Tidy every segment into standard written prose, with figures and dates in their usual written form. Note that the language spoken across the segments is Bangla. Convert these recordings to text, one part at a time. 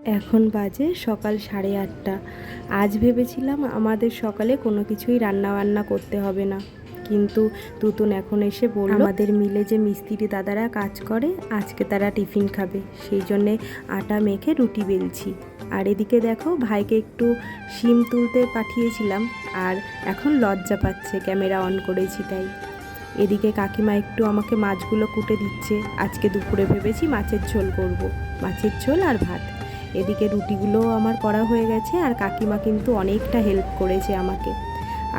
এখন বাজে সকাল 8:30। আজ ভেবেছিলাম আমাদের সকালে কোনো কিছুই রান্নাবান্না করতে হবে না, কিন্তু তুতুন এখন এসে বলল আমাদের মিলে যে মিস্ত্রি দাদারা কাজ করে আজকে তারা টিফিন খাবে, সেই জন্যে আটা মেখে রুটি বেলছি। আর এদিকে দেখো ভাইকে একটু শিম তুলতে পাঠিয়েছিলাম, আর এখন লজ্জা পাচ্ছে ক্যামেরা অন করেছি তাই। এদিকে কাকিমা একটু আমাকে মাছগুলো কুটে দিচ্ছে। আজকে দুপুরে ভেবেছি মাছের ঝোল করব, মাছের ঝোল আর ভাত। এদিকে রুটিগুলোও আমার করা হয়ে গেছে, আর কাকিমা কিন্তু অনেকটা হেল্প করেছে আমাকে।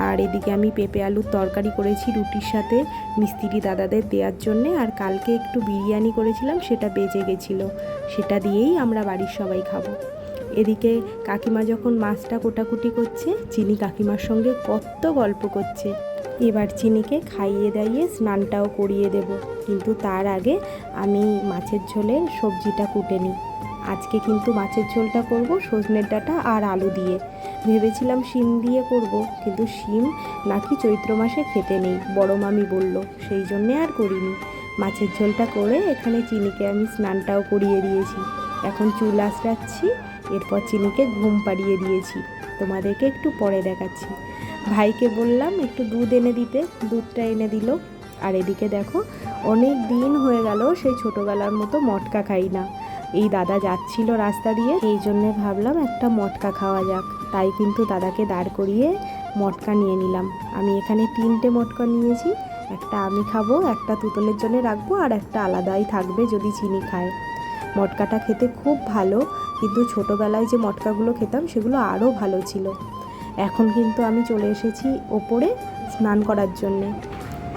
আর এদিকে আমি পেঁপে আলুর তরকারি করেছি রুটির সাথে মিস্ত্রি দাদাদের দেওয়ার জন্যে। আর কালকে একটু বিরিয়ানি করেছিলাম, সেটা বেঁচে গেছিলো, সেটা দিয়েই আমরা বাড়ির সবাই খাবো। এদিকে কাকিমা যখন মাছটা কোটাকুটি করছে, চিনি কাকিমার সঙ্গে কত গল্প করছে। এবার চিনিকে খাইয়ে দাইয়ে স্নানটাও করিয়ে দেব, কিন্তু তার আগে আমি মাছের ঝোলের সবজিটা কুটে নিই। আজকে কিন্তু মাছের ঝোলটা করব সজনের ডাঁটা আর আলু দিয়ে। ভেবেছিলাম শিম দিয়ে করব, কিন্তু শিম নাকি চৈত্র মাসে খেতে নেই, বড় মামি বলল, সেই জন্যে আর করিনি। মাছের ঝোলটা করে এখানে চিনিকে আমি স্নানটাও করিয়ে দিয়েছি। এখন চুল আঁচড়াচ্ছি, এরপর চিনিকে ঘুম পাড়িয়ে দিয়েছি, তোমাদেরকে একটু পরে দেখাচ্ছি। ভাইকে বললাম একটু দুধ এনে দিতে, দুধটা এনে দিল। আর এদিকে দেখো অনেক দিন হয়ে গেল সেই ছোটোবেলার মতো মটকা খাই না। এই দাদা যাচ্ছিল রাস্তা দিয়ে, এই জন্যে ভাবলাম একটা মটকা খাওয়া যাক, তাই কিন্তু দাদাকে দাঁড় করিয়ে মটকা নিয়ে নিলাম। আমি এখানে 3টে মটকা নিয়েছি, একটা আমি খাবো, একটা তুতলের জন্য রাখবো, আর একটা আলাদাই থাকবে যদি চিনি খায়। মটকাটা খেতে খুব ভালো, কিন্তু ছোটোবেলায় যে মটকাগুলো খেতাম সেগুলো আরও ভালো ছিল। এখন কিন্তু আমি চলে এসেছি ওপরে স্নান করার জন্যে।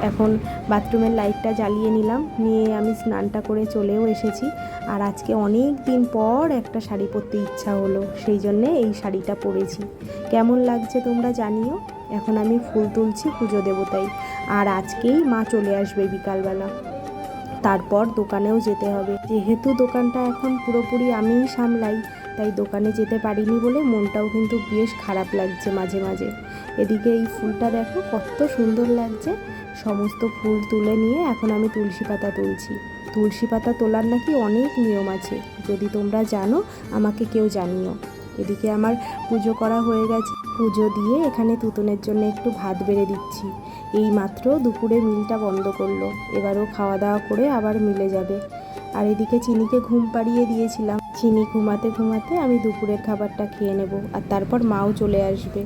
এখন বাথরুমের লাইটটা জ্বালিয়ে নিলাম, নিয়ে আমি স্নানটা করে চলেও এসেছি। আর আজকে অনেক দিন পর একটা শাড়ি পরতে ইচ্ছা হলো, সেই জন্যে এই শাড়িটা পরেছি। কেমন লাগছে তোমরা জানিও। এখন আমি ফুল তুলছি পুজো দেবতাই, আর আজকেই মা চলে আসবে বিকালবেলা, তারপর দোকানেও যেতে হবে। যেহেতু দোকানটা এখন পুরোপুরি আমিই সামলাই, তাই দোকানে যেতে পারিনি বলে মনটাও কিন্তু বেশ খারাপ লাগছে মাঝে মাঝে। এদিকে এই ফুলটা দেখো কত সুন্দর লাগছে। সমস্ত ফুল তুলে নিয়ে এখন আমি তুলসী পাতা তুলছি। তুলসী পাতা তোলার নাকি অনেক নিয়ম আছে, যদি তোমরা জানো আমাকে কেউ জানিও। এদিকে আমার পুজো করা হয়ে গেছে, পুজো দিয়ে এখানে তুতনের জন্য একটু ভাত বেড়ে দিচ্ছি। এই মাত্র দুপুরে মিলটা বন্ধ করলো, এবারও খাওয়া দাওয়া করে আবার মিলে যাবে। আর এদিকে চিনিকে ঘুম পাড়িয়ে দিয়েছিলাম, চিনি ঘুমাতে ঘুমাতে আমি দুপুরের খাবারটা খেয়ে নেব, আর তারপর মাও চলে আসবে।